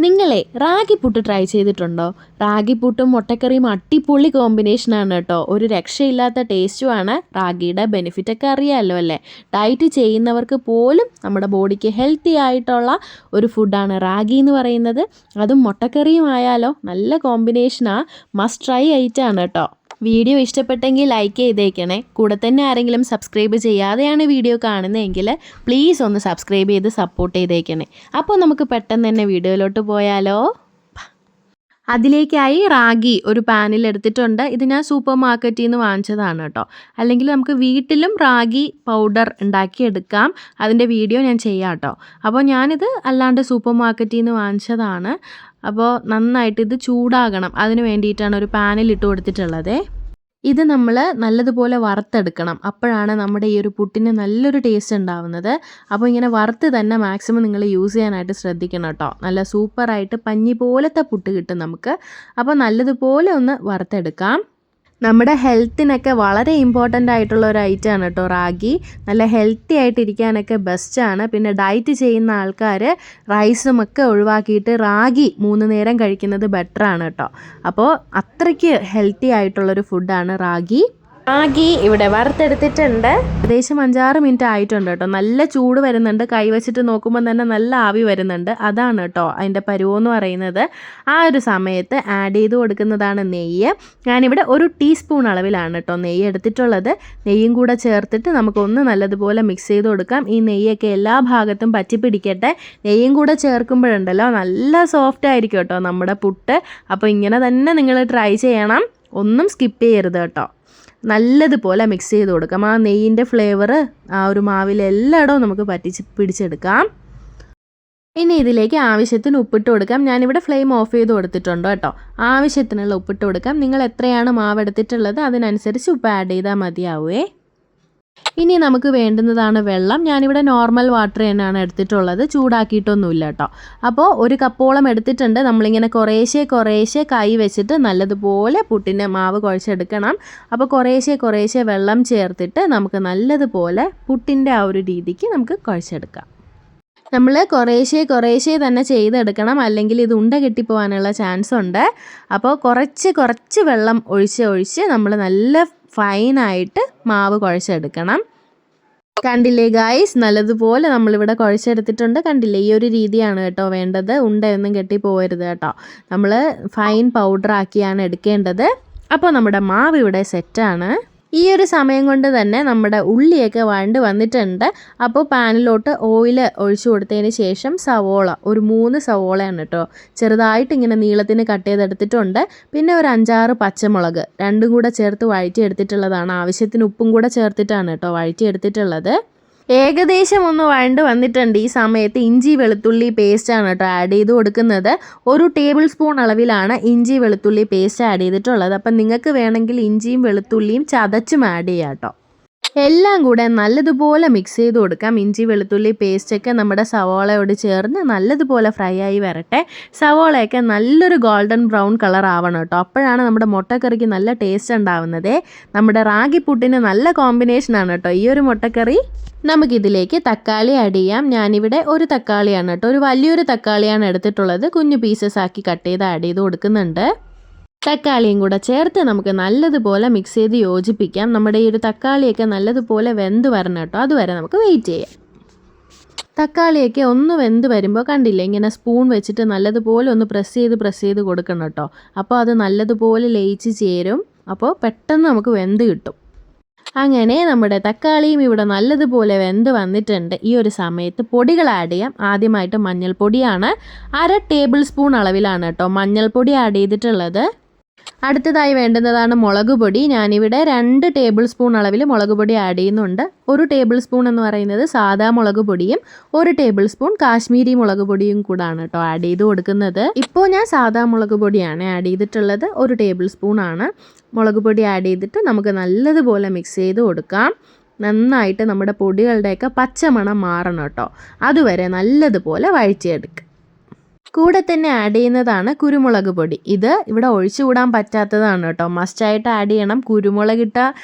നിങ്ങളെ റാഗിപ്പുട്ട് ട്രൈ ചെയ്തിട്ടുണ്ടോ? റാഗിപ്പുട്ടും മുട്ടക്കറിയും അടിപൊളി കോമ്പിനേഷനാണ് കേട്ടോ. ഒരു രക്ഷയില്ലാത്ത ടേസ്റ്റുമാണ്. റാഗിയുടെ ബെനിഫിറ്റൊക്കെ അറിയാമല്ലോ അല്ലേ? ഡയറ്റ് ചെയ്യുന്നവർക്ക് പോലും നമ്മുടെ ബോഡിക്ക് ഹെൽത്തി ആയിട്ടുള്ള ഒരു ഫുഡാണ് റാഗി എന്ന് പറയുന്നത്. അതും മുട്ടക്കറിയും ആയാലോ നല്ല കോമ്പിനേഷനാണ്. മസ്റ്റ് ട്രൈ ഐറ്റമാണ് കേട്ടോ. വീഡിയോ ഇഷ്ടപ്പെട്ടെങ്കിൽ ലൈക്ക് ചെയ്തേക്കണേ. കൂടെ തന്നെ ആരെങ്കിലും സബ്സ്ക്രൈബ് ചെയ്യാതെയാണ് വീഡിയോ കാണുന്നതെങ്കിൽ പ്ലീസ് ഒന്ന് സബ്സ്ക്രൈബ് ചെയ്ത് സപ്പോർട്ട് ചെയ്തേക്കണേ. അപ്പോൾ നമുക്ക് പെട്ടെന്ന് തന്നെ വീഡിയോയിലോട്ട് പോയാലോ. അതിലേക്കായി റാഗി ഒരു പാനിൽ എടുത്തിട്ടുണ്ട്. ഇത് ഞാൻ സൂപ്പർ മാർക്കറ്റിൽ നിന്ന് വാങ്ങിച്ചതാണ് കേട്ടോ. അല്ലെങ്കിൽ നമുക്ക് വീട്ടിലും റാഗി പൗഡർ ഉണ്ടാക്കിയെടുക്കാം. അതിൻ്റെ വീഡിയോ ഞാൻ ചെയ്യാം കേട്ടോ. അപ്പോൾ ഞാനിത് അല്ലാണ്ട് സൂപ്പർ മാർക്കറ്റിൽ നിന്ന് വാങ്ങിച്ചതാണ്. അപ്പോൾ നന്നായിട്ട് ഇത് ചൂടാകണം. അതിന് വേണ്ടിയിട്ടാണ് ഒരു പാനിൽ ഇട്ട് കൊടുത്തിട്ടുള്ളത്. ഇത് നമ്മൾ നല്ലതുപോലെ വറുത്തെടുക്കണം. അപ്പോഴാണ് നമ്മുടെ ഈ ഒരു പുട്ടിന് നല്ലൊരു ടേസ്റ്റ് ഉണ്ടാവുന്നത്. അപ്പോൾ ഇങ്ങനെ വറുത്ത് തന്നെ മാക്സിമം നിങ്ങൾ യൂസ് ചെയ്യാനായിട്ട് ശ്രദ്ധിക്കണം കേട്ടോ. നല്ല സൂപ്പറായിട്ട് പഞ്ഞി പോലത്തെ പുട്ട് കിട്ടും നമുക്ക്. അപ്പോൾ നല്ലതുപോലെ ഒന്ന് വറുത്തെടുക്കാം. നമ്മുടെ ഹെൽത്തിനൊക്കെ വളരെ ഇമ്പോർട്ടൻ്റ് ആയിട്ടുള്ള ഒരു ഐറ്റമാണ് കേട്ടോ റാഗി. നല്ല ഹെൽത്തി ആയിട്ടിരിക്കാനൊക്കെ ബെസ്റ്റാണ്. പിന്നെ ഡയറ്റ് ചെയ്യുന്ന ആൾക്കാർ റൈസും ഒക്കെ ഒഴിവാക്കിയിട്ട് റാഗി 3 നേരം കഴിക്കുന്നത് ബെറ്ററാണ് കേട്ടോ. അപ്പോൾ അത്രയ്ക്ക് ഹെൽത്തി ആയിട്ടുള്ളൊരു ഫുഡാണ് റാഗി. റാഗി ഇവിടെ വറുത്തെടുത്തിട്ടുണ്ട്. ഏകദേശം 5-6 മിനിറ്റ് ആയിട്ടുണ്ട് കേട്ടോ. നല്ല ചൂട് വരുന്നുണ്ട്. കൈ വെച്ചിട്ട് നോക്കുമ്പോൾ തന്നെ നല്ല ആവി വരുന്നുണ്ട്. അതാണ് കേട്ടോ അതിൻ്റെ പരുവെന്ന് പറയുന്നത്. ആ ഒരു സമയത്ത് ആഡ് ചെയ്ത് കൊടുക്കുന്നതാണ് നെയ്യ്. ഞാനിവിടെ 1 ടീസ്പൂൺ അളവിലാണ് കേട്ടോ നെയ്യ് എടുത്തിട്ടുള്ളത്. നെയ്യും കൂടെ ചേർത്തിട്ട് നമുക്കൊന്ന് നല്ലതുപോലെ മിക്സ് ചെയ്ത് കൊടുക്കാം. ഈ നെയ്യൊക്കെ എല്ലാ ഭാഗത്തും പറ്റിപ്പിടിക്കട്ടെ. നെയ്യും കൂടെ ചേർക്കുമ്പോഴുണ്ടല്ലോ നല്ല സോഫ്റ്റ് ആയിരിക്കും കേട്ടോ നമ്മുടെ പുട്ട്. അപ്പോൾ ഇങ്ങനെ തന്നെ നിങ്ങൾ ട്രൈ ചെയ്യണം. ഒന്നും സ്കിപ്പ് ചെയ്യരുത് കേട്ടോ. നല്ലതുപോലെ മിക്സ് ചെയ്ത് കൊടുക്കാം. ആ നെയ്യിൻ്റെ ഫ്ലേവർ ആ ഒരു മാവിൽ എല്ലായിടവും നമുക്ക് പിടിച്ചെടുക്കാം. ഇനി ഇതിലേക്ക് ആവശ്യത്തിന് ഉപ്പിട്ട് കൊടുക്കാം. ഞാനിവിടെ ഫ്ലെയിം ഓഫ് ചെയ്ത് കൊടുത്തിട്ടുണ്ട് കേട്ടോ. ആവശ്യത്തിനുള്ള ഉപ്പിട്ട് കൊടുക്കാം. നിങ്ങൾ എത്രയാണ് മാവ് എടുത്തിട്ടുള്ളത് അതിനനുസരിച്ച് ഉപ്പ് ആഡ് ചെയ്താൽ മതിയാവുമേ. ഇനി നമുക്ക് വേണ്ടുന്നതാണ് വെള്ളം. ഞാനിവിടെ നോർമൽ വാട്ടർ തന്നെയാണ് എടുത്തിട്ടുള്ളത്. ചൂടാക്കിയിട്ടൊന്നുമില്ല കേട്ടോ. അപ്പോൾ 1 കപ്പോളം എടുത്തിട്ടുണ്ട്. നമ്മളിങ്ങനെ കുറേശ്ശെ കൈ വെച്ചിട്ട് നല്ലതുപോലെ പുട്ടിൻ്റെ മാവ് കുഴച്ചെടുക്കണം. അപ്പോൾ കുറേശ്ശെ വെള്ളം ചേർത്തിട്ട് നമുക്ക് നല്ലതുപോലെ പുട്ടിൻ്റെ ആ ഒരു രീതിക്ക് നമുക്ക് കുഴച്ചെടുക്കാം. നമ്മൾ കുറേശ്ശെ തന്നെ ചെയ്തെടുക്കണം. അല്ലെങ്കിൽ ഇത് ഉണ്ട കെട്ടിപ്പോകാനുള്ള ചാൻസ് ഉണ്ട്. അപ്പോൾ കുറച്ച് വെള്ളം ഒഴിച്ച് നമ്മൾ നല്ല ഫൈനായിട്ട് മാവ് കുഴച്ചെടുക്കണം. കണ്ടില്ലേ ഗായ്സ്, നല്ലതുപോലെ നമ്മളിവിടെ കുഴച്ചെടുത്തിട്ടുണ്ട്. കണ്ടില്ലേ, ഈ ഒരു രീതിയാണ് കേട്ടോ വേണ്ടത്. ഉണ്ടയൊന്നും കെട്ടിപ്പോകരുത് കേട്ടോ. നമ്മൾ ഫൈൻ പൗഡർ ആക്കിയാണ് എടുക്കേണ്ടത്. അപ്പോൾ നമ്മുടെ മാവ് ഇവിടെ സെറ്റാണ്. ഈ ഒരു സമയം കൊണ്ട് തന്നെ നമ്മുടെ ഉള്ളിയൊക്കെ വഴണ്ട് വന്നിട്ടുണ്ട്. അപ്പോൾ പാനിലോട്ട് ഓയിൽ ഒഴിച്ചു കൊടുത്തതിന് ശേഷം സവോള, ഒരു 3 സവോളയാണ് കേട്ടോ ചെറുതായിട്ട് ഇങ്ങനെ നീളത്തിന് കട്ട് ചെയ്തെടുത്തിട്ടുണ്ട്. പിന്നെ ഒരു 5-6 പച്ചമുളക് രണ്ടും കൂടെ ചേർത്ത് വഴറ്റി എടുത്തിട്ടുള്ളതാണ്. ആവശ്യത്തിന് ഉപ്പും കൂടെ ചേർത്തിട്ടാണ് കേട്ടോ വഴറ്റി എടുത്തിട്ടുള്ളത്. ഏകദേശം ഒന്ന് വഴണ്ട് വന്നിട്ടുണ്ട്. ഈ സമയത്ത് ഇഞ്ചി വെളുത്തുള്ളി പേസ്റ്റാണ് കേട്ടോ ആഡ് ചെയ്ത് കൊടുക്കുന്നത്. 1 ടേബിൾ സ്പൂൺ അളവിലാണ് ഇഞ്ചി വെളുത്തുള്ളി പേസ്റ്റ് ആഡ് ചെയ്തിട്ടുള്ളത്. അപ്പം നിങ്ങൾക്ക് വേണമെങ്കിൽ ഇഞ്ചിയും വെളുത്തുള്ളിയും ചതച്ചും ആഡ് ചെയ്യാം കേട്ടോ. എല്ലാം കൂടെ നല്ലതുപോലെ മിക്സ് ചെയ്ത് കൊടുക്കാം. ഇഞ്ചി വെളുത്തുള്ളി പേസ്റ്റൊക്കെ നമ്മുടെ സവോളയോട് ചേർന്ന് നല്ലതുപോലെ ഫ്രൈ ആയി വരട്ടെ. സവോളയൊക്കെ നല്ലൊരു ഗോൾഡൻ ബ്രൗൺ കളർ ആവണം കേട്ടോ. അപ്പോഴാണ് നമ്മുടെ മുട്ടക്കറിക്ക് നല്ല ടേസ്റ്റ് ഉണ്ടാവുന്നത്. നമ്മുടെ റാഗി പുട്ടിന് നല്ല കോമ്പിനേഷനാണ് കേട്ടോ ഈ ഒരു മുട്ടക്കറി. നമുക്കിതിലേക്ക് തക്കാളി ആഡ് ചെയ്യാം. ഞാനിവിടെ 1 തക്കാളിയാണ് കേട്ടോ, ഒരു വലിയൊരു തക്കാളിയാണ് എടുത്തിട്ടുള്ളത്. കുഞ്ഞു പീസസ് ആക്കി കട്ട് ചെയ്ത് ആഡ് ചെയ്ത് കൊടുക്കുന്നുണ്ട്. തക്കാളിയും കൂടെ ചേർത്ത് നമുക്ക് നല്ലതുപോലെ മിക്സ് ചെയ്ത് യോജിപ്പിക്കാം. നമ്മുടെ ഈ ഒരു തക്കാളിയൊക്കെ നല്ലതുപോലെ വെന്ത് വരണം കേട്ടോ. അതുവരെ നമുക്ക് വെയിറ്റ് ചെയ്യാം. തക്കാളിയൊക്കെ ഒന്ന് വെന്ത് വരുമ്പോൾ കണ്ടില്ലേ, ഇങ്ങനെ സ്പൂൺ വെച്ചിട്ട് നല്ലതുപോലെ ഒന്ന് പ്രസ് ചെയ്ത് കൊടുക്കണം കേട്ടോ. അപ്പോൾ അത് നല്ലതുപോലെ ലയിച്ച് ചേരും. അപ്പോൾ പെട്ടെന്ന് നമുക്ക് വെന്ത് കിട്ടും. അങ്ങനെ നമ്മുടെ തക്കാളിയും ഇവിടെ നല്ലതുപോലെ വെന്ത് വന്നിട്ടുണ്ട്. ഈ ഒരു സമയത്ത് പൊടികൾ ആഡ് ചെയ്യാം. ആദ്യമായിട്ട് മഞ്ഞൾപ്പൊടിയാണ്. 1/2 ടേബിൾ സ്പൂൺ അളവിലാണ് കേട്ടോ മഞ്ഞൾപ്പൊടി ആഡ് ചെയ്തിട്ടുള്ളത്. അടുത്തതായി വേണ്ടുന്നതാണ് മുളക് പൊടി. ഞാനിവിടെ 2 ടേബിൾ സ്പൂൺ അളവിൽ മുളക് പൊടി ആഡ് ചെയ്യുന്നുണ്ട്. 1 ടേബിൾ സ്പൂൺ എന്ന് പറയുന്നത് സാദാ മുളക് പൊടിയും 1 ടേബിൾ സ്പൂൺ കാശ്മീരി മുളക് പൊടിയും കൂടാണ് കേട്ടോ ആഡ് ചെയ്ത് കൊടുക്കുന്നത്. ഇപ്പോൾ ഞാൻ സാദാ മുളക് പൊടിയാണ് ആഡ് ചെയ്തിട്ടുള്ളത്. 1 ടേബിൾ സ്പൂൺ ആണ് മുളക് പൊടി ആഡ് ചെയ്തിട്ട് നമുക്ക് നല്ലതുപോലെ മിക്സ് ചെയ്ത് കൊടുക്കാം. നന്നായിട്ട് നമ്മുടെ പൊടികളുടെയൊക്കെ പച്ചമണം മാറണം കേട്ടോ. അതുവരെ നല്ലതുപോലെ വഴറ്റിയെടുക്കുക. കൂടെ തന്നെ ആഡ് ചെയ്യുന്നതാണ് കുരുമുളക് പൊടി. ഇത് ഇവിടെ ഒഴിച്ചുകൂടാൻ പറ്റാത്തതാണ് കേട്ടോ, മസ്റ്റായിട്ട് ആഡ് ചെയ്യണം. കുരുമുളകിട്ട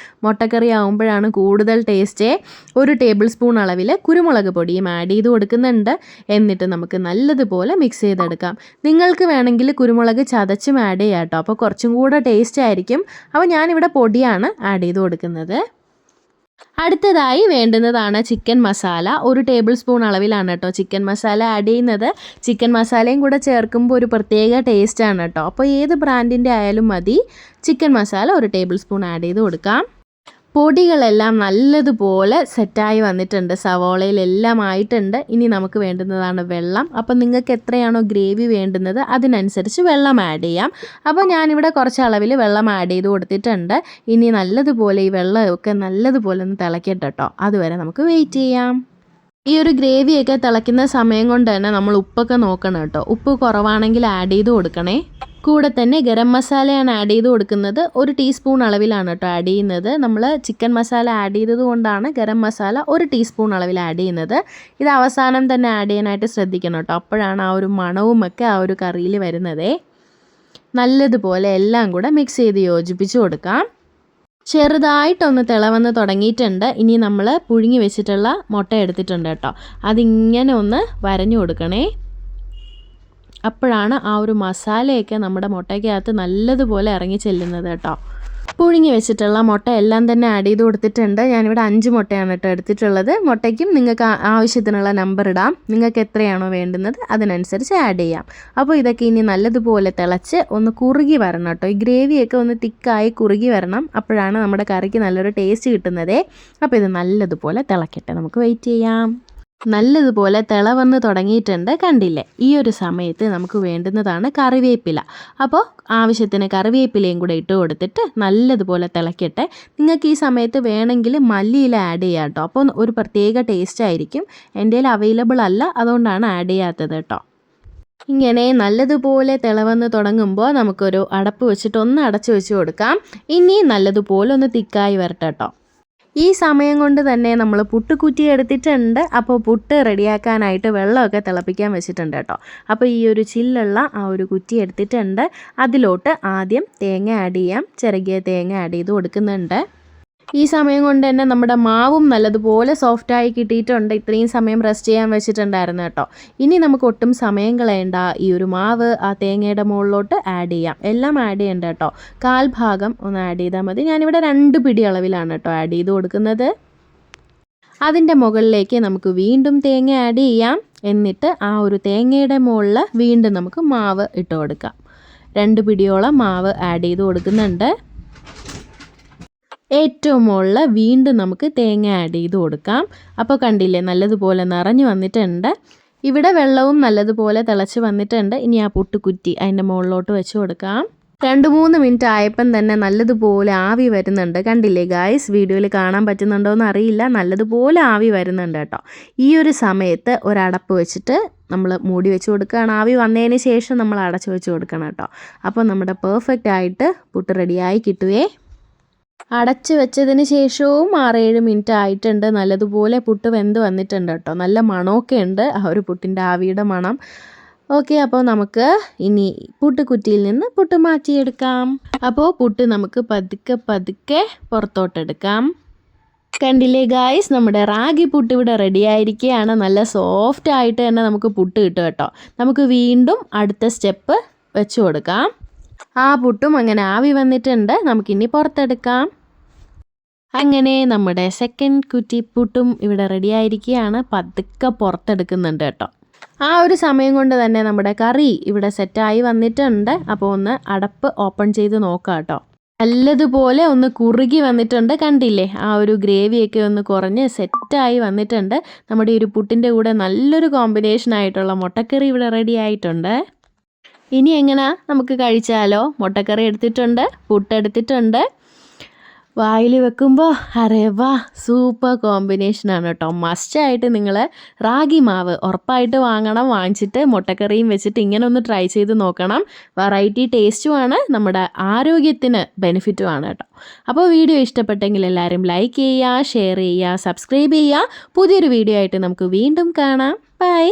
മുട്ടക്കറി ആകുമ്പോഴാണ് കൂടുതൽ ടേസ്റ്റ്. 1 ടേബിൾ സ്പൂൺ അളവിൽ കുരുമുളക് പൊടിയും ആഡ് ചെയ്ത് കൊടുക്കുന്നുണ്ട്. എന്നിട്ട് നമുക്ക് നല്ലതുപോലെ മിക്സ് ചെയ്തെടുക്കാം. നിങ്ങൾക്ക് വേണമെങ്കിൽ കുരുമുളക് ചതച്ചും ആഡ് ചെയ്യാം കേട്ടോ, അപ്പോൾ കുറച്ചും കൂടെ ടേസ്റ്റ് ആയിരിക്കും. അപ്പോൾ ഞാനിവിടെ പൊടിയാണ് ആഡ് ചെയ്ത് കൊടുക്കുന്നത്. അടുത്തതായി വേണ്ടുന്നതാണ് ചിക്കൻ മസാല. 1 ടേബിൾ സ്പൂൺ അളവിലാണ് കേട്ടോ ചിക്കൻ മസാല ആഡ് ചെയ്യുന്നത്. ചിക്കൻ മസാലയും കൂടെ ചേർക്കുമ്പോൾ ഒരു പ്രത്യേക ടേസ്റ്റാണ് കേട്ടോ. അപ്പോൾ ഏത് ബ്രാൻഡിൻ്റെ ആയാലും മതി. Chicken masala 1 table spoon add ചെയ്ത് കൊടുക്കാം. പൊടികളെല്ലാം നല്ലതുപോലെ സെറ്റായി വന്നിട്ടുണ്ട്, സവോളയിലെല്ലാം ആയിട്ടുണ്ട്. ഇനി നമുക്ക് വേണ്ടുന്നതാണ് വെള്ളം. അപ്പോൾ നിങ്ങൾക്ക് എത്രയാണോ ഗ്രേവി വേണ്ടുന്നത് അതിനനുസരിച്ച് വെള്ളം ആഡ് ചെയ്യാം. അപ്പോൾ ഞാനിവിടെ കുറച്ച് അളവിൽ വെള്ളം ആഡ് ചെയ്ത് കൊടുത്തിട്ടുണ്ട്. ഇനി നല്ലതുപോലെ ഈ വെള്ളമൊക്കെ നല്ലതുപോലെ ഒന്ന് തിളക്കട്ടെ കേട്ടോ, അതുവരെ നമുക്ക് വെയിറ്റ് ചെയ്യാം. ഈ ഒരു ഗ്രേവിയൊക്കെ തിളയ്ക്കുന്ന സമയം കൊണ്ട് തന്നെ നമ്മൾ ഉപ്പൊക്കെ നോക്കണം കേട്ടോ. ഉപ്പ് കുറവാണെങ്കിൽ ആഡ് ചെയ്ത് കൊടുക്കണേ. കൂടെ തന്നെ ഗരം മസാലയാണ് ആഡ് ചെയ്ത് കൊടുക്കുന്നത്. 1 ടീസ്പൂൺ അളവിലാണ് കേട്ടോ ആഡ് ചെയ്യുന്നത്. നമ്മൾ ചിക്കൻ മസാല ആഡ് ചെയ്തത് കൊണ്ടാണ് ഗരം മസാല 1 ടീസ്പൂൺ അളവിൽ ആഡ് ചെയ്യുന്നത്. ഇത് അവസാനം തന്നെ ആഡ് ചെയ്യാനായിട്ട് ശ്രദ്ധിക്കണം കേട്ടോ, അപ്പോഴാണ് ആ ഒരു മണവുമൊക്കെ ആ ഒരു കറിയിൽ വരുന്നതേ. നല്ലതുപോലെ എല്ലാം കൂടെ മിക്സ് ചെയ്ത് യോജിപ്പിച്ച് കൊടുക്കാം. ചെറുതായിട്ടൊന്ന് തിളവന്ന് തുടങ്ങിയിട്ടുണ്ട്. ഇനി നമ്മൾ പുഴുങ്ങി വെച്ചിട്ടുള്ള മുട്ട എടുത്തിട്ടുണ്ട് കേട്ടോ, അതിങ്ങനെ ഒന്ന് വരഞ്ഞു കൊടുക്കണേ. അപ്പോഴാണ് ആ ഒരു മസാലയൊക്കെ നമ്മുടെ മുട്ടയ്ക്കകത്ത് നല്ലതുപോലെ ഇറങ്ങി ചെല്ലുന്നത് കേട്ടോ. പുഴുങ്ങി വെച്ചിട്ടുള്ള മുട്ട എല്ലാം തന്നെ ആഡ് ചെയ്ത് കൊടുത്തിട്ടുണ്ട്. ഞാനിവിടെ 5 മുട്ടയാണ് കേട്ടോ എടുത്തിട്ടുള്ളത്. മുട്ടയ്ക്കും നിങ്ങൾക്ക് ആവശ്യത്തിനുള്ള നമ്പർ ഇടാം. നിങ്ങൾക്ക് എത്രയാണോ വേണ്ടുന്നത് അതിനനുസരിച്ച് ആഡ് ചെയ്യാം. അപ്പോൾ ഇതൊക്കെ ഇനി നല്ലതുപോലെ തിളച്ച് ഒന്ന് കുറുകി വരണം കേട്ടോ. ഈ ഗ്രേവിയൊക്കെ ഒന്ന് തിക്കായി കുറുകി വരണം, അപ്പോഴാണ് നമ്മുടെ കറിക്ക് നല്ലൊരു ടേസ്റ്റ് കിട്ടുന്നതേ. അപ്പോൾ ഇത് നല്ലതുപോലെ തിളക്കട്ടെ, നമുക്ക് വെയിറ്റ് ചെയ്യാം. നല്ലതുപോലെ തിളവന്ന് തുടങ്ങിയിട്ടുണ്ട്, കണ്ടില്ലേ? ഈ ഒരു സമയത്ത് നമുക്ക് വേണ്ടുന്നതാണ് കറിവേപ്പില. അപ്പോൾ ആവശ്യത്തിന് കറിവേപ്പിലയും കൂടെ ഇട്ട് കൊടുത്തിട്ട് നല്ലതുപോലെ തിളക്കട്ടെ. നിങ്ങൾക്ക് ഈ സമയത്ത് വേണമെങ്കിൽ മല്ലിയില ആഡ് ചെയ്യാം കേട്ടോ, അപ്പോൾ ഒരു പ്രത്യേക ടേസ്റ്റ് ആയിരിക്കും. എൻ്റെ കയ്യിൽ അവൈലബിൾ അല്ല, അതുകൊണ്ടാണ് ആഡ് ചെയ്യാത്തത് കേട്ടോ. ഇങ്ങനെ നല്ലതുപോലെ തിളവന്ന് തുടങ്ങുമ്പോൾ നമുക്കൊരു അടപ്പ് വെച്ചിട്ട് ഒന്ന് അടച്ചു വെച്ച് കൊടുക്കാം. ഇനി നല്ലതുപോലെ ഒന്ന് തിക്കായി വരട്ടെ കേട്ടോ. ഈ സമയം കൊണ്ട് തന്നെ നമ്മൾ പുട്ട് കുറ്റി എടുത്തിട്ടുണ്ട്. അപ്പോൾ പുട്ട് റെഡിയാക്കാനായിട്ട് വെള്ളമൊക്കെ തിളപ്പിക്കാൻ വെച്ചിട്ടുണ്ട് കേട്ടോ. അപ്പോൾ ഈ ഒരു ചില്ലുള്ള ആ ഒരു കുറ്റി എടുത്തിട്ടുണ്ട്. അതിലോട്ട് ആദ്യം തേങ്ങ ആഡ് ചെയ്യാം. ചിരകിയ തേങ്ങ ആഡ് ചെയ്ത് കൊടുക്കുന്നുണ്ട്. ഈ സമയം കൊണ്ട് തന്നെ നമ്മുടെ മാവും നല്ലതുപോലെ സോഫ്റ്റായി കിട്ടിയിട്ടുണ്ട്. ഇത്രയും സമയം റെസ്റ്റ് ചെയ്യാൻ വെച്ചിട്ടുണ്ടായിരുന്നു കേട്ടോ. ഇനി നമുക്ക് ഒട്ടും സമയം കളയണ്ട. ഈ ഒരു മാവ് ആ തേങ്ങയുടെ മുകളിലോട്ട് ആഡ് ചെയ്യാം. എല്ലാം ആഡ് ചെയ്യണ്ട കേട്ടോ, 1/4 ഭാഗം ഒന്ന് ആഡ് ചെയ്താൽ മതി. ഞാനിവിടെ 2 പിടി അളവിലാണ് കേട്ടോ ആഡ് ചെയ്ത് കൊടുക്കുന്നത്. അതിൻ്റെ മുകളിലേക്ക് നമുക്ക് വീണ്ടും തേങ്ങ ആഡ് ചെയ്യാം. എന്നിട്ട് ആ ഒരു തേങ്ങയുടെ മുകളിൽ വീണ്ടും നമുക്ക് മാവ് ഇട്ട് കൊടുക്കാം. 2 പിടിയോളം മാവ് ആഡ് ചെയ്ത് കൊടുക്കുന്നുണ്ട്. ഏറ്റവും മുകളിൽ വീണ്ടും നമുക്ക് തേങ്ങ ആഡ് ചെയ്ത് കൊടുക്കാം. അപ്പോൾ കണ്ടില്ലേ, നല്ലതുപോലെ നിറഞ്ഞു വന്നിട്ടുണ്ട്. ഇവിടെ വെള്ളവും നല്ലതുപോലെ തിളച്ച് വന്നിട്ടുണ്ട്. ഇനി ആ പുട്ടുകുറ്റി അതിൻ്റെ മുകളിലോട്ട് വെച്ച് കൊടുക്കാം. 2-3 മിനിറ്റ് ആയപ്പം തന്നെ നല്ലതുപോലെ ആവി വരുന്നുണ്ട്. കണ്ടില്ലേ ഗായ്സ്, വീഡിയോയിൽ കാണാൻ പറ്റുന്നുണ്ടോ എന്ന് അറിയില്ല, നല്ലതുപോലെ ആവി വരുന്നുണ്ട് കേട്ടോ. ഈ ഒരു സമയത്ത് ഒരടപ്പ് വെച്ചിട്ട് നമ്മൾ മൂടി വെച്ച് കൊടുക്കുകയാണ്. ആവി വന്നതിന് ശേഷം നമ്മൾ അടച്ചു വെച്ച് കൊടുക്കണം കേട്ടോ. അപ്പോൾ നമ്മുടെ പെർഫെക്റ്റ് ആയിട്ട് പുട്ട് റെഡിയായി കിട്ടുവേ. അടച്ച് വെച്ചതിന് ശേഷവും 6-7 മിനിറ്റ് ആയിട്ടുണ്ട്. നല്ലതുപോലെ പുട്ട് വെന്ത് വന്നിട്ടുണ്ട് കേട്ടോ. നല്ല മണമൊക്കെ ഉണ്ട്, ആ ഒരു പുട്ടിൻ്റെ ആവിയുടെ മണം. ഓക്കെ, അപ്പോൾ നമുക്ക് ഇനി പുട്ടുകുറ്റിയിൽ നിന്ന് പുട്ട് മാറ്റിയെടുക്കാം. അപ്പോൾ പുട്ട് നമുക്ക് പതുക്കെ പതുക്കെ പുറത്തോട്ടെടുക്കാം. കണ്ടില്ലേ ഗായ്സ്, നമ്മുടെ റാഗി പുട്ട് ഇവിടെ റെഡി ആയിരിക്കുകയാണ്. നല്ല സോഫ്റ്റ് ആയിട്ട് തന്നെ നമുക്ക് പുട്ട് കിട്ടും കേട്ടോ. നമുക്ക് വീണ്ടും അടുത്ത സ്റ്റെപ്പ് വെച്ച് കൊടുക്കാം. ആ പുട്ടും അങ്ങനെ ആവി വന്നിട്ടുണ്ട്. നമുക്കിനി പുറത്തെടുക്കാം. അങ്ങനെ നമ്മുടെ സെക്കൻഡ് കുറ്റി പുട്ടും ഇവിടെ റെഡി ആയിരിക്കുകയാണ്. പതുക്കെ പുറത്തെടുക്കുന്നുണ്ട് കേട്ടോ. ആ ഒരു സമയം കൊണ്ട് തന്നെ നമ്മുടെ കറി ഇവിടെ സെറ്റായി വന്നിട്ടുണ്ട്. അപ്പോൾ ഒന്ന് അടപ്പ് ഓപ്പൺ ചെയ്ത് നോക്കാം കേട്ടോ. നല്ലതുപോലെ ഒന്ന് കുറുകി വന്നിട്ടുണ്ട്, കണ്ടില്ലേ? ആ ഒരു ഗ്രേവിയൊക്കെ ഒന്ന് കുറഞ്ഞ് സെറ്റായി വന്നിട്ടുണ്ട്. നമ്മുടെ ഈ ഒരു പുട്ടിൻ്റെ കൂടെ നല്ലൊരു കോമ്പിനേഷൻ ആയിട്ടുള്ള മുട്ടക്കറി ഇവിടെ റെഡി ആയിട്ടുണ്ട്. ഇനി എങ്ങനെയാ, നമുക്ക് കഴിച്ചാലോ? മുട്ടക്കറി എടുത്തിട്ടുണ്ട്, പുട്ടെടുത്തിട്ടുണ്ട്. വായിൽ വെക്കുമ്പോൾ അരവാ സൂപ്പർ കോമ്പിനേഷനാണ് കേട്ടോ. മസ്റ്റായിട്ട് നിങ്ങൾ റാഗി മാവ് ഉറപ്പായിട്ട് വാങ്ങണം. വാങ്ങിച്ചിട്ട് മുട്ടക്കറിയും വെച്ചിട്ട് ഇങ്ങനെ ഒന്ന് ട്രൈ ചെയ്ത് നോക്കണം. വെറൈറ്റി ടേസ്റ്റുമാണ്, നമ്മുടെ ആരോഗ്യത്തിന് ബെനിഫിറ്റുമാണ് കേട്ടോ. അപ്പോൾ വീഡിയോ ഇഷ്ടപ്പെട്ടെങ്കിൽ എല്ലാവരും ലൈക്ക് ചെയ്യുക, ഷെയർ ചെയ്യുക, സബ്സ്ക്രൈബ് ചെയ്യുക. പുതിയൊരു വീഡിയോ ആയിട്ട് നമുക്ക് വീണ്ടും കാണാം. ബൈ.